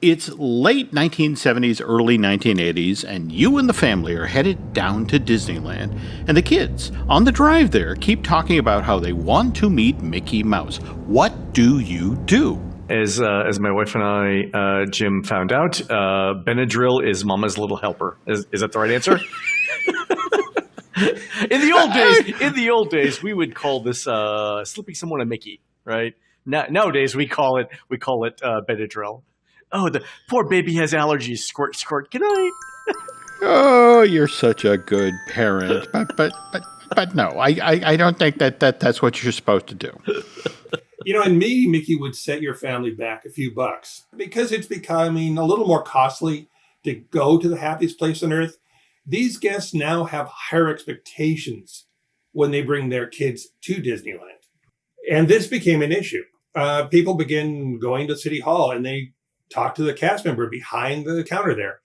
It's late 1970s, early 1980s, and you and the family are headed down to Disneyland. And the kids, on the drive there, keep talking about how they want to meet Mickey Mouse. What do you do? As my wife and I, Jim, found out, Benadryl is Mama's little helper. Is that the right answer? In the old days, we would call this slipping someone a Mickey, right? Nowadays, we call it Benadryl. Oh, the poor baby has allergies. Squirt, squirt. Good night. Oh, you're such a good parent. But no, I don't think that's what you're supposed to do. And maybe Mickey would set your family back a few bucks because it's becoming a little more costly to go to the happiest place on earth. These guests now have higher expectations when they bring their kids to Disneyland. And this became an issue. People begin going to City Hall and they talk to the cast member behind the counter there.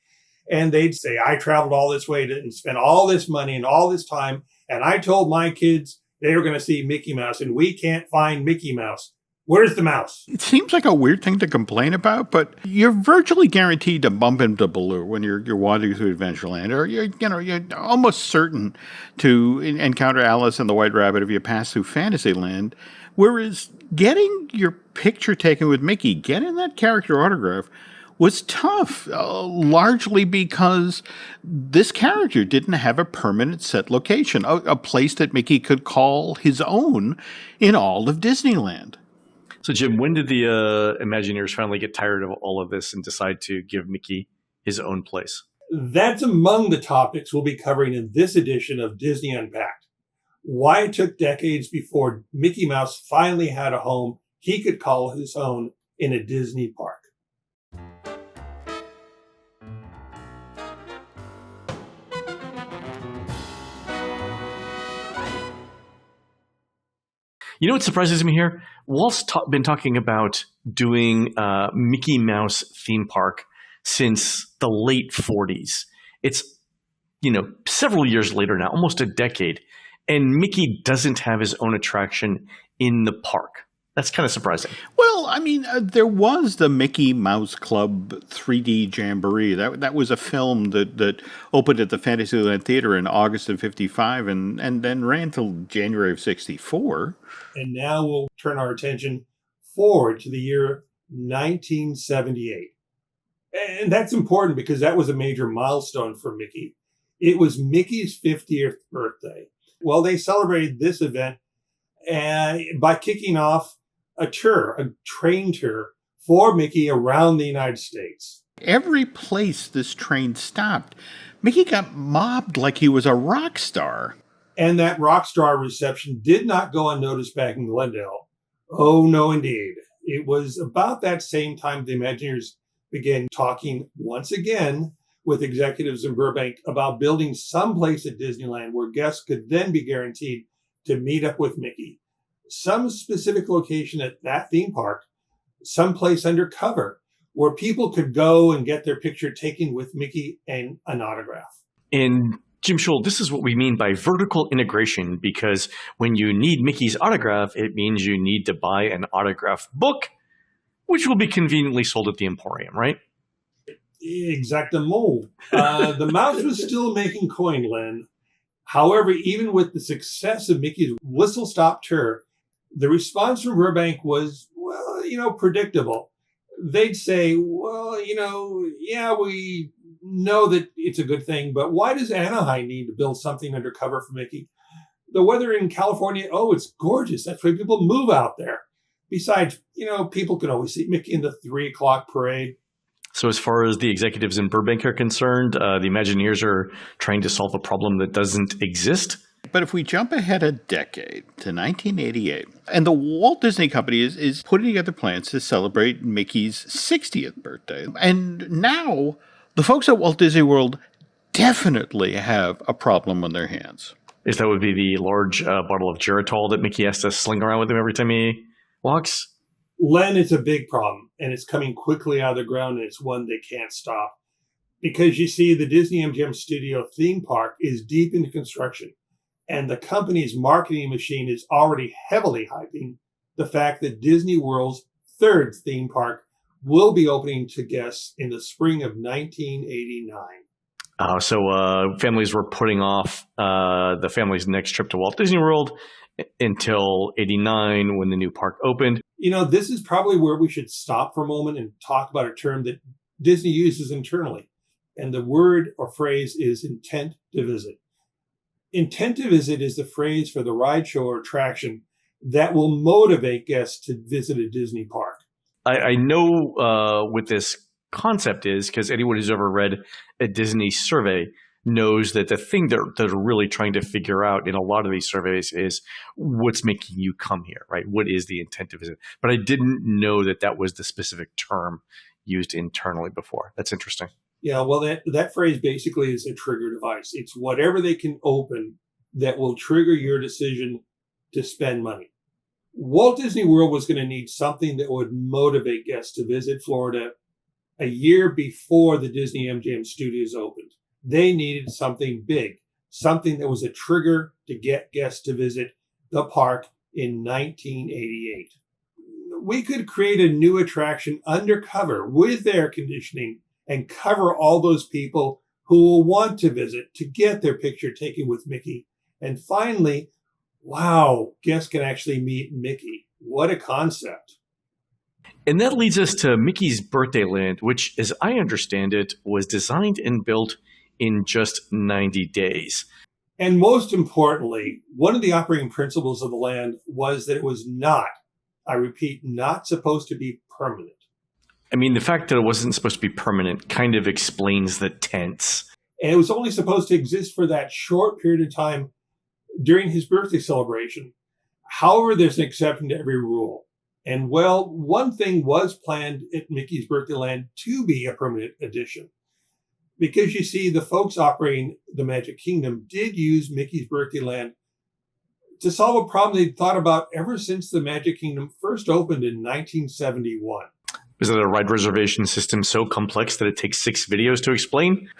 And they'd say, I traveled all this way and spent all this money and all this time. And I told my kids they were going to see Mickey Mouse and we can't find Mickey Mouse. Where's the mouse? It seems like a weird thing to complain about, but you're virtually guaranteed to bump into Baloo when you're wandering through Adventureland, or you're almost certain to encounter Alice and the White Rabbit if you pass through Fantasyland. Whereas getting your picture taken with Mickey, getting that character autograph, was tough, largely because this character didn't have a permanent set location, a place that Mickey could call his own in all of Disneyland. So, Jim, when did the Imagineers finally get tired of all of this and decide to give Mickey his own place? That's among the topics we'll be covering in this edition of Disney Unpacked. Why it took decades before Mickey Mouse finally had a home he could call his own in a Disney park. You know what surprises me here? Walt's been talking about doing Mickey Mouse theme park since the late 40s. It's, several years later now, almost a decade, and Mickey doesn't have his own attraction in the park. That's kind of surprising. Well, I mean, there was the Mickey Mouse Club 3D Jamboree. That was a film that opened at the Fantasyland Theater in August of 55 and then ran till January of 64. And now we'll turn our attention forward to the year 1978. And that's important because that was a major milestone for Mickey. It was Mickey's 50th birthday. Well, they celebrated this event by kicking off a train tour for Mickey around the United States. Every place this train stopped, Mickey got mobbed like he was a rock star. And that rock star reception did not go unnoticed back in Glendale. Oh, no, indeed. It was about that same time the Imagineers began talking once again with executives in Burbank about building some place at Disneyland where guests could then be guaranteed to meet up with Mickey. Some specific location at that theme park, someplace undercover, where people could go and get their picture taken with Mickey and an autograph. And Jim Shull, this is what we mean by vertical integration, because when you need Mickey's autograph, it means you need to buy an autograph book, which will be conveniently sold at the Emporium, right? Exactamo. The mouse was still making coin, Len. However, even with the success of Mickey's whistle-stop tour, the response from Burbank was, predictable. They'd say, yeah, we know that it's a good thing, but why does Anaheim need to build something undercover for Mickey? The weather in California, it's gorgeous. That's why people move out there. Besides, people can always see Mickey in the 3:00 parade. So as far as the executives in Burbank are concerned, the Imagineers are trying to solve a problem that doesn't exist. But if we jump ahead a decade to 1988, and the Walt Disney Company is putting together plans to celebrate Mickey's 60th birthday. And now the folks at Walt Disney World definitely have a problem on their hands. That would be the large bottle of Geritol that Mickey has to sling around with him every time he walks? Len, it's a big problem, and it's coming quickly out of the ground, and it's one they can't stop. Because you see, the Disney MGM Studio theme park is deep into construction, and the company's marketing machine is already heavily hyping the fact that Disney World's third theme park will be opening to guests in the spring of 1989. So families were putting off the family's next trip to Walt Disney World until 89 when the new park opened. This is probably where we should stop for a moment and talk about a term that Disney uses internally. And the word or phrase is intent to visit. Intent to visit is the phrase for the ride, show, or attraction that will motivate guests to visit a Disney park. I know what this concept is because anyone who's ever read a Disney survey knows that the thing that they're really trying to figure out in a lot of these surveys is what's making you come here, right? What is the intent to visit? But I didn't know that was the specific term used internally before. That's interesting. Yeah, well, that phrase basically is a trigger device. It's whatever they can open that will trigger your decision to spend money. Walt Disney World was going to need something that would motivate guests to visit Florida a year before the Disney MGM studios opened. They needed something big, something that was a trigger to get guests to visit the park in 1988. We could create a new attraction undercover with air conditioning and cover all those people who will want to visit to get their picture taken with Mickey. And finally, wow, guests can actually meet Mickey. What a concept. And that leads us to Mickey's Birthday Land, which, as I understand it, was designed and built in just 90 days. And most importantly, one of the operating principles of the land was that it was not, I repeat, not supposed to be permanent. I mean, the fact that it wasn't supposed to be permanent kind of explains the tense. And it was only supposed to exist for that short period of time during his birthday celebration. However, there's an exception to every rule. And well, one thing was planned at Mickey's Birthday Land to be a permanent addition. Because you see, the folks operating the Magic Kingdom did use Mickey's Birthday Land to solve a problem they'd thought about ever since the Magic Kingdom first opened in 1971. Is it a ride reservation system so complex that it takes 6 videos to explain?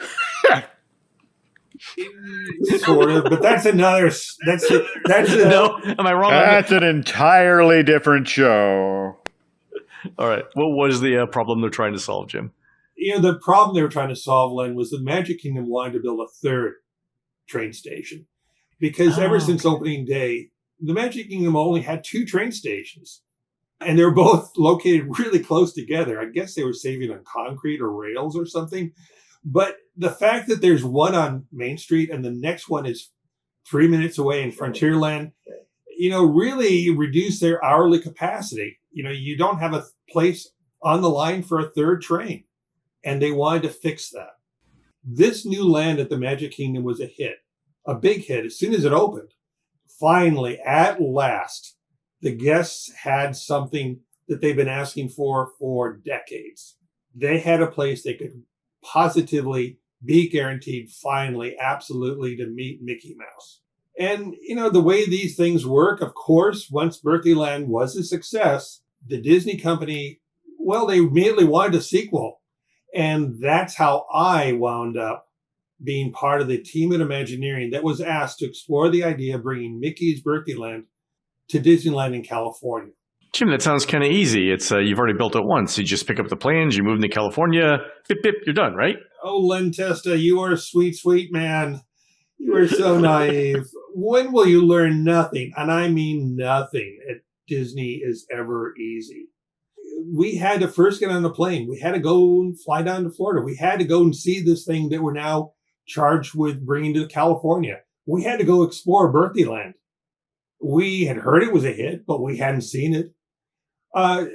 Sort of, but that's another. No, am I wrong? That's an entirely different show. All right. What was the problem they're trying to solve, Jim? The problem they were trying to solve, Len, was the Magic Kingdom wanted to build a third train station. Because ever since opening day, the Magic Kingdom only had 2 train stations. And they were both located really close together. I guess they were saving on concrete or rails or something. But the fact that there's one on Main Street and the next one is 3 minutes away in Frontierland, really reduced their hourly capacity. You don't have a place on the line for a third train. And they wanted to fix that. This new land at the Magic Kingdom was a hit, a big hit as soon as it opened. Finally, at last, the guests had something that they've been asking for decades. They had a place they could positively be guaranteed finally, absolutely, to meet Mickey Mouse. And, the way these things work, of course, once Birthday Land was a success, the Disney company, well, they immediately wanted a sequel. And that's how I wound up being part of the team at Imagineering that was asked to explore the idea of bringing Mickey's Birthday Land to Disneyland in California. Jim, that sounds kind of easy. It's you've already built it once. You just pick up the plans, you move into California, bip, bip, you're done, right? Oh, Len Testa, you are a sweet, sweet man. You are so naive. When will you learn nothing, and I mean nothing, at Disney is ever easy? We had to first get on the plane. We had to go and fly down to Florida. We had to go and see this thing that we're now charged with bringing to California. We had to go explore Birthday Land. We had heard it was a hit, but we hadn't seen it.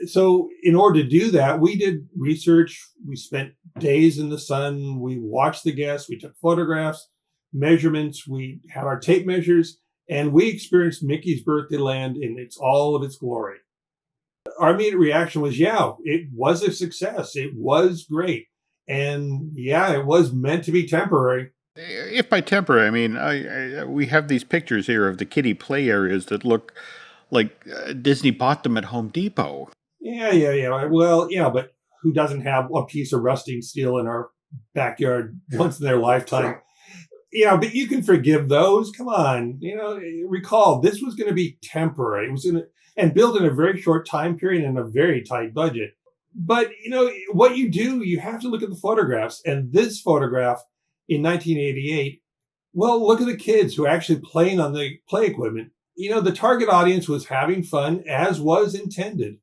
So in order to do that, we did research. We spent days in the sun. We watched the guests. We took photographs, measurements. We had our tape measures, and we experienced Mickey's Birthday Land in all of its glory. Our immediate reaction was, yeah, it was a success. It was great. And yeah, it was meant to be temporary. If by temporary, I mean, we have these pictures here of the kiddie play areas that look like Disney bought them at Home Depot. Yeah. Well, yeah, but who doesn't have a piece of rusting steel in our backyard once in their lifetime? Yeah, but you can forgive those. Come on. Recall, this was going to be temporary. It was going to, and built in a very short time period and a very tight budget. But, what you do, you have to look at the photographs. And this photograph in 1988, well, look at the kids who are actually playing on the play equipment. The target audience was having fun as was intended.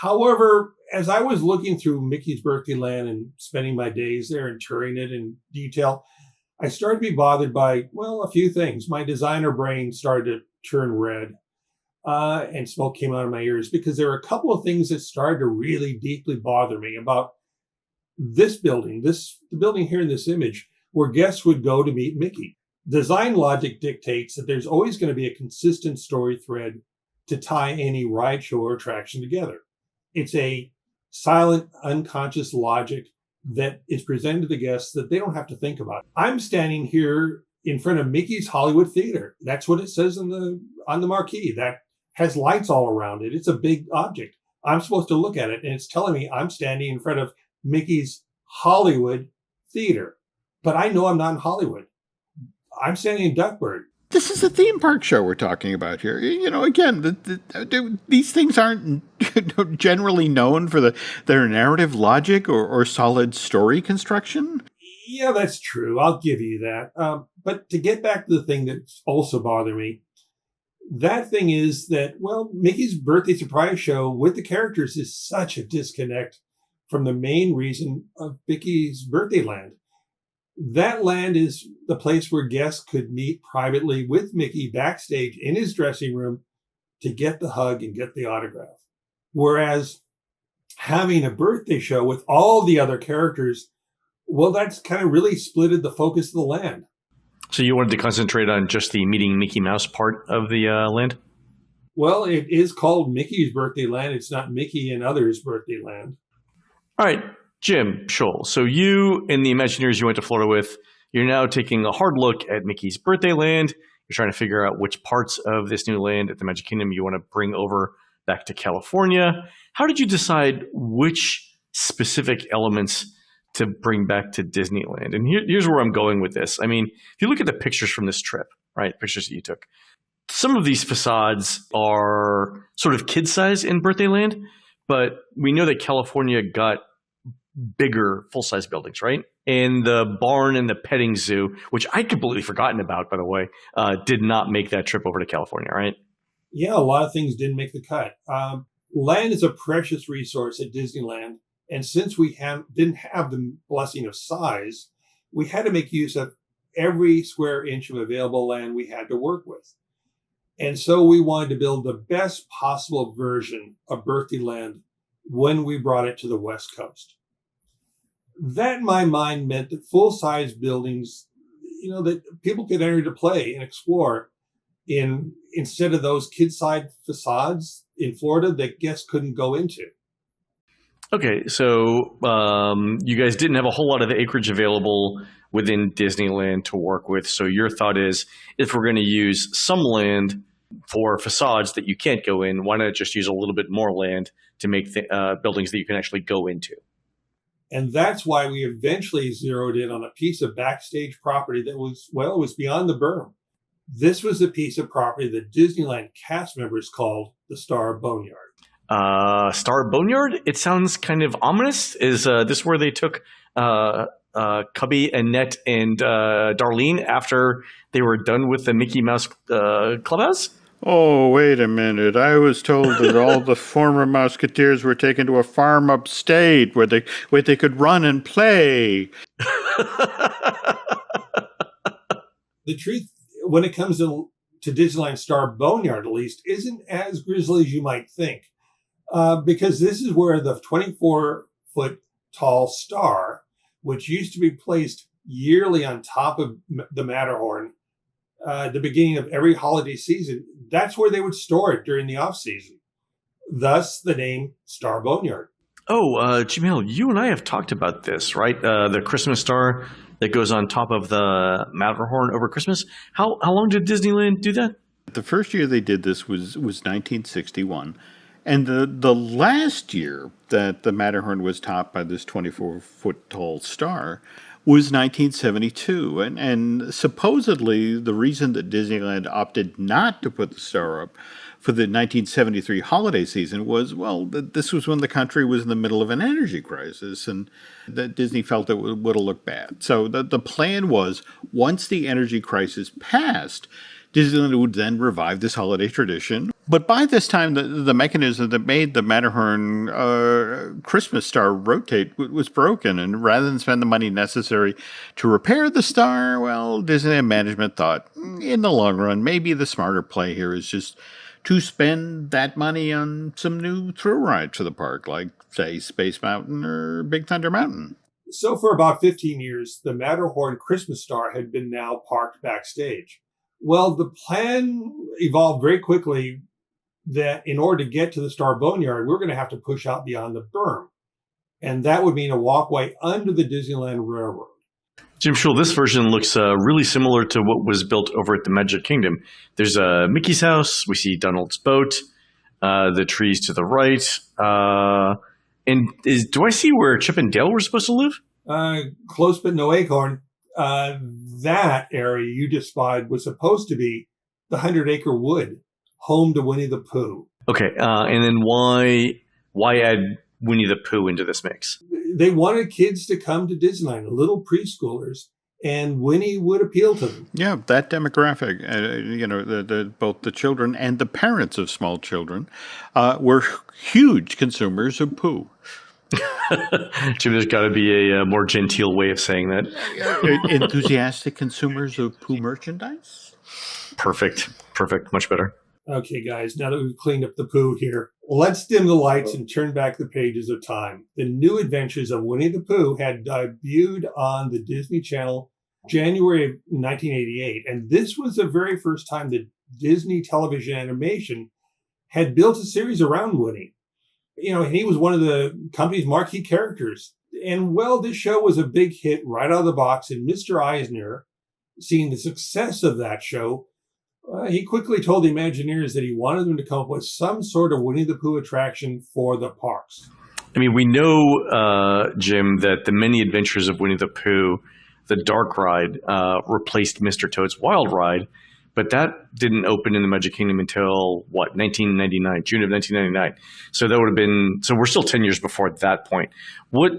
However, as I was looking through Mickey's Birthday Land and spending my days there and touring it in detail, I started to be bothered by, well, a few things. My designer brain started to turn red, and smoke came out of my ears because there were a couple of things that started to really deeply bother me about this building, the building here in this image, where guests would go to meet Mickey. Design logic dictates that there's always going to be a consistent story thread to tie any ride, show, or attraction together. It's a silent, unconscious logic that is presented to the guests that they don't have to think about. I'm standing here in front of Mickey's Hollywood Theater. That's what it says on the marquee. That has lights all around it. It's a big object. I'm supposed to look at it, and it's telling me I'm standing in front of Mickey's Hollywood Theater. But I know I'm not in Hollywood. I'm standing in Duckburg. This is a theme park show we're talking about here. Again, these things aren't generally known for their narrative logic or solid story construction. Yeah, that's true. I'll give you that. But to get back to the thing that's also bothered me, that thing is that, well, Mickey's Birthday Surprise Show with the characters is such a disconnect from the main reason of Mickey's Birthday Land. That land is the place where guests could meet privately with Mickey backstage in his dressing room to get the hug and get the autograph. Whereas having a birthday show with all the other characters, well, that's kind of really splitted the focus of the land. So you wanted to concentrate on just the meeting Mickey Mouse part of the land? Well, it is called Mickey's Birthday Land. It's not Mickey and Others' Birthday Land. All right, Jim Shull. So you and the Imagineers you went to Florida with, you're now taking a hard look at Mickey's Birthday Land. You're trying to figure out which parts of this new land at the Magic Kingdom you want to bring over back to California. How did you decide which specific elements to bring back to Disneyland? And here's where I'm going with this. I mean, if you look at the pictures from this trip, right, pictures that you took, some of these facades are sort of kid size in Birthday Land, but we know that California got bigger full-size buildings, right? And the barn and the petting zoo, which I'd completely forgotten about, by the way, did not make that trip over to California, right? Yeah, a lot of things didn't make the cut. Land is a precious resource at Disneyland. And since we didn't have the blessing of size, we had to make use of every square inch of available land we had to work with. And so we wanted to build the best possible version of Birthday Land when we brought it to the West Coast. That, in my mind, meant that full-size buildings, that people could enter to play and explore instead of those kid-side facades in Florida that guests couldn't go into. Okay, so you guys didn't have a whole lot of the acreage available within Disneyland to work with. So your thought is, if we're going to use some land for facades that you can't go in, why not just use a little bit more land to make buildings that you can actually go into? And that's why we eventually zeroed in on a piece of backstage property that was beyond the berm. This was a piece of property that Disneyland cast members called the Star Boneyard. Star Boneyard? It sounds kind of ominous. Is this where they took Cubby, Annette, and Darlene after they were done with the Mickey Mouse Clubhouse? Oh, wait a minute. I was told that all the former Musketeers were taken to a farm upstate where they could run and play. The truth, when it comes to Disneyland Star Boneyard, at least, isn't as grisly as you might think. Because this is where the 24-foot tall star, which used to be placed yearly on top of the Matterhorn at the beginning of every holiday season, that's where they would store it during the off-season. Thus, the name Star Boneyard. Oh, Jim Hill, you and I have talked about this, right? The Christmas star that goes on top of the Matterhorn over Christmas. How long did Disneyland do that? The first year they did this was 1961. And the last year that the Matterhorn was topped by this 24-foot tall star was 1972. And supposedly the reason that Disneyland opted not to put the star up for the 1973 holiday season was, well, this was when the country was in the middle of an energy crisis, and that Disney felt it would have looked bad. So the plan was, once the energy crisis passed, Disneyland would then revive this holiday tradition. But by this time, the mechanism that made the Matterhorn Christmas star rotate was broken. And rather than spend the money necessary to repair the star, well, Disneyland management thought, in the long run, maybe the smarter play here is just to spend that money on some new thrill rides for the park, like, say, Space Mountain or Big Thunder Mountain. So for about 15 years, the Matterhorn Christmas star had been now parked backstage. Well, the plan evolved very quickly that in order to get to the Star Boneyard, we're going to have to push out beyond the berm. And that would mean a walkway under the Disneyland Railroad. Jim Shull, this version looks really similar to what was built over at the Magic Kingdom. There's Mickey's house. We see Donald's boat, the trees to the right. Do I see where Chip and Dale were supposed to live? Close, but no acorn. That area you just spied was supposed to be the 100-acre wood, home to Winnie the Pooh. Okay, and then why add Winnie the Pooh into this mix? They wanted kids to come to Disneyland, little preschoolers, and Winnie would appeal to them. Yeah, that demographic, both the children and the parents of small children were huge consumers of Pooh. Jim, there's got to be a more genteel way of saying that. Enthusiastic consumers of Pooh merchandise? Perfect. Much better. Okay, guys, now that we've cleaned up the Pooh here, let's dim the lights and turn back the pages of time. The New Adventures of Winnie the Pooh had debuted on the Disney Channel January of 1988, and this was the very first time that Disney Television Animation had built a series around Winnie. He was one of the company's marquee characters. And, well, this show was a big hit right out of the box, and Mr. Eisner, seeing the success of that show, he quickly told the Imagineers that he wanted them to come up with some sort of Winnie the Pooh attraction for the parks. I mean, we know, Jim, that the Many Adventures of Winnie the Pooh, the dark ride, replaced Mr. Toad's Wild Ride, but that didn't open in the Magic Kingdom until, 1999, June of 1999. So that would have been, so we're still 10 years before that point. What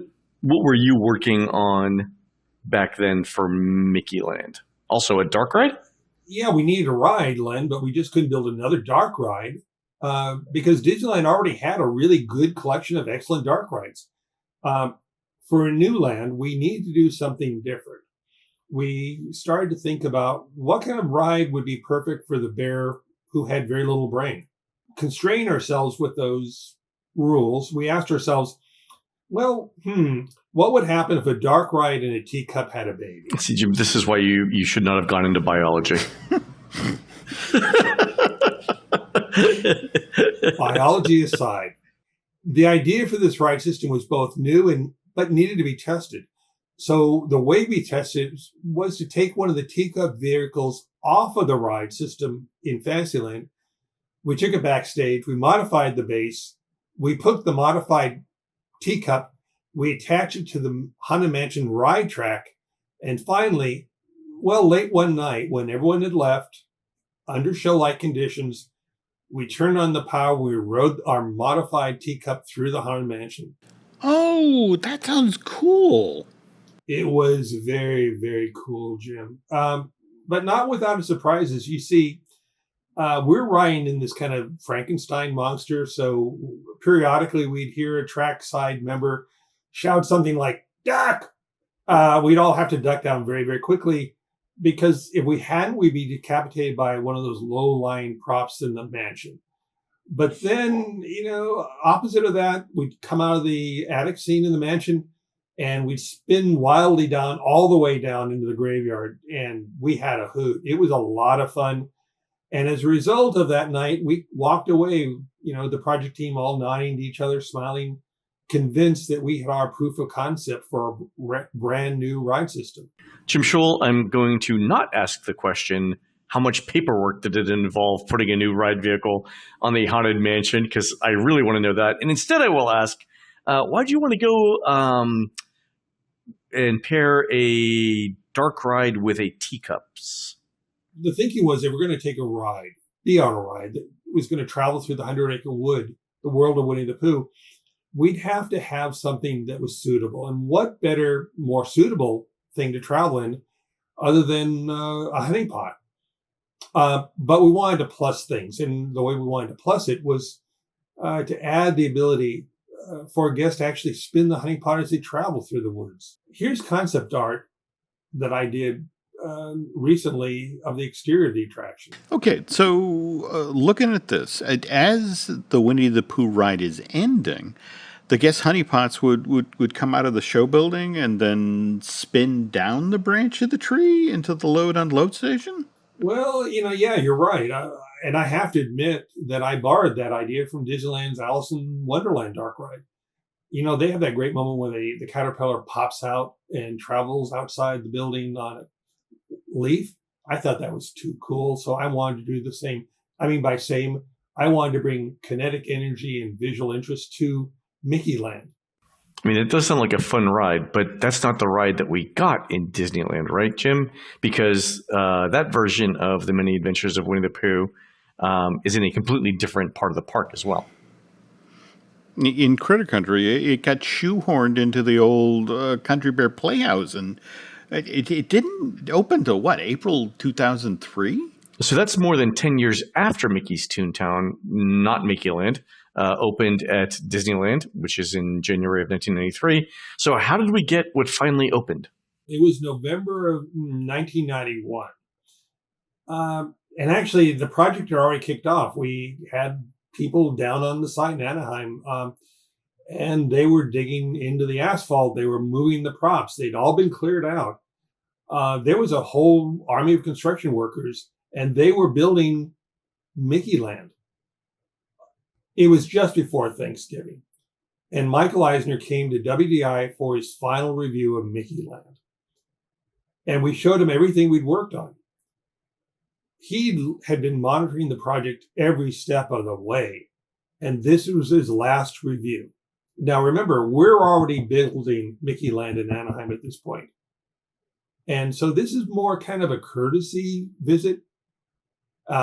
were you working on back then for Mickey Land? Also a dark ride? Yeah, we needed a ride, Len, but we just couldn't build another dark ride because Disneyland already had a really good collection of excellent dark rides. For a new land, we needed to do something different. We started to think about what kind of ride would be perfect for the bear who had very little brain. Constrain ourselves with those rules. We asked ourselves, well, what would happen if a dark ride and a teacup had a baby? See, Jim, this is why you should not have gone into biology. Biology aside, the idea for this ride system was both new but needed to be tested. So the way we tested was to take one of the teacup vehicles off of the ride system in Fantasyland. We took it backstage. We modified the base. We put the modified teacup. We attached it to the Haunted Mansion ride track. And finally, late one night when everyone had left, under show-like conditions, we turned on the power. We rode our modified teacup through the Haunted Mansion. Oh, that sounds cool. It was very, very cool, Jim. But not without its surprises. You see, we're riding in this kind of Frankenstein monster. So periodically we'd hear a trackside member shout something like, duck! We'd all have to duck down very, very quickly because if we hadn't, we'd be decapitated by one of those low-lying props in the mansion. But then, opposite of that, we'd come out of the attic scene in the mansion and we'd spin wildly down, all the way down into the graveyard. And we had a hoot. It was a lot of fun. And as a result of that night, we walked away, the project team all nodding to each other, smiling, convinced that we had our proof of concept for a brand new ride system. Jim Shull, I'm going to not ask the question, how much paperwork did it involve putting a new ride vehicle on the Haunted Mansion? Because I really want to know that. And instead I will ask, why do you want to go and pair a dark ride with a teacups? The thinking was that we're going to take a ride, be on a ride. was going to travel through the 100-acre wood, the world of Winnie the Pooh, we'd have to have something that was suitable. And what better, more suitable thing to travel in other than a honeypot? But we wanted to plus things. And the way we wanted to plus it was to add the ability for a guest to actually spin the honeypot as they travel through the woods. Here's concept art that I did recently of the exterior of the attraction. Okay, so looking at this, as the Winnie the Pooh ride is ending, the guest honeypots would come out of the show building and then spin down the branch of the tree into the load-unload station? Well, yeah, you're right. And I have to admit that I borrowed that idea from Disneyland's Alice in Wonderland dark ride. They have that great moment where the caterpillar pops out and travels outside the building on a leaf. I thought that was too cool, so I wanted to do the same. I mean, by same, I wanted to bring kinetic energy and visual interest to Mickey Land. I mean, it does sound like a fun ride, but that's not the ride that we got in Disneyland, right, Jim? Because that version of the Many Adventures of Winnie the Pooh is in a completely different part of the park as well. In Critter Country, it got shoehorned into the old Country Bear Playhouse, and it didn't open till, April 2003? So that's more than 10 years after Mickey's Toontown, not Mickeyland, opened at Disneyland, which is in January of 1993. So how did we get what finally opened? It was November of 1991. And actually, the project had already kicked off. We had people down on the site in Anaheim, and they were digging into the asphalt. They were moving the props. They'd all been cleared out. There was a whole army of construction workers, and they were building Mickey Land. It was just before Thanksgiving, and Michael Eisner came to WDI for his final review of Mickey Land. And we showed him everything we'd worked on. He had been monitoring the project every step of the way, and this was his last review. Now, remember, we're already building Mickey Land in Anaheim at this point. And so this is more kind of a courtesy visit.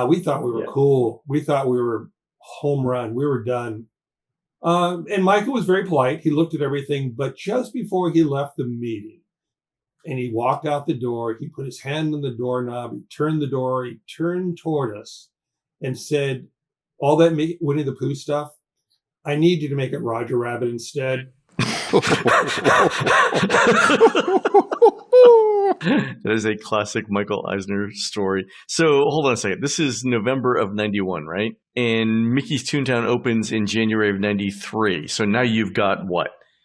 We thought we were cool. We thought we were home run. We were done. And Michael was very polite. He looked at everything, but just before he left the meeting and he walked out the door, he put his hand on the doorknob, he turned the door, he turned toward us and said, all that Winnie the Pooh stuff, I need you to make it Roger Rabbit instead. That is a classic Michael Eisner story. So hold on a second. This is November of 91, right? And Mickey's Toontown opens in January of 93. So now you've got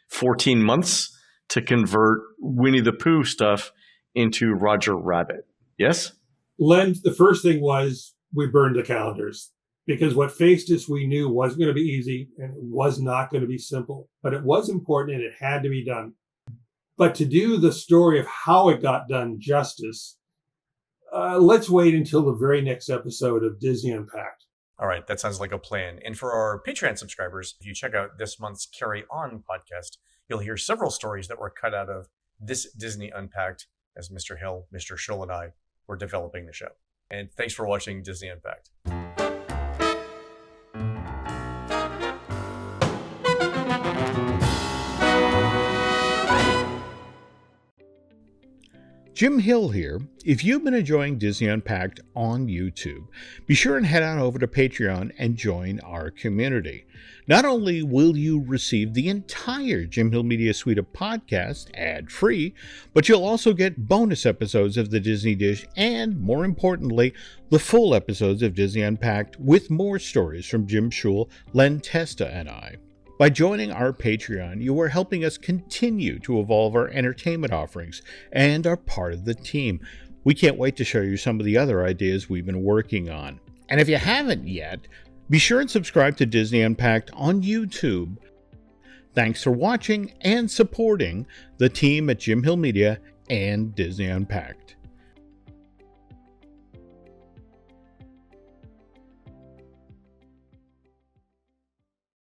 14 months to convert Winnie the Pooh stuff into Roger Rabbit. Yes? Len, the first thing was we burned the calendars because what faced us we knew wasn't going to be easy and it was not going to be simple, but it was important and it had to be done. But to do the story of how it got done justice, let's wait until the very next episode of Disney Unpacked. All right, that sounds like a plan. And for our Patreon subscribers, if you check out this month's Carry On podcast, you'll hear several stories that were cut out of this Disney Unpacked as Mr. Hill, Mr. Shull, and I were developing the show. And thanks for watching Disney Unpacked. Jim Hill here. If you've been enjoying Disney Unpacked on YouTube, be sure and head on over to Patreon and join our community. Not only will you receive the entire Jim Hill Media suite of podcasts ad-free, but you'll also get bonus episodes of the Disney Dish and, more importantly, the full episodes of Disney Unpacked with more stories from Jim Shull, Len Testa, and I. By joining our Patreon, you are helping us continue to evolve our entertainment offerings and are part of the team. We can't wait to show you some of the other ideas we've been working on. And if you haven't yet, be sure and subscribe to Disney Unpacked on YouTube. Thanks for watching and supporting the team at Jim Hill Media and Disney Unpacked.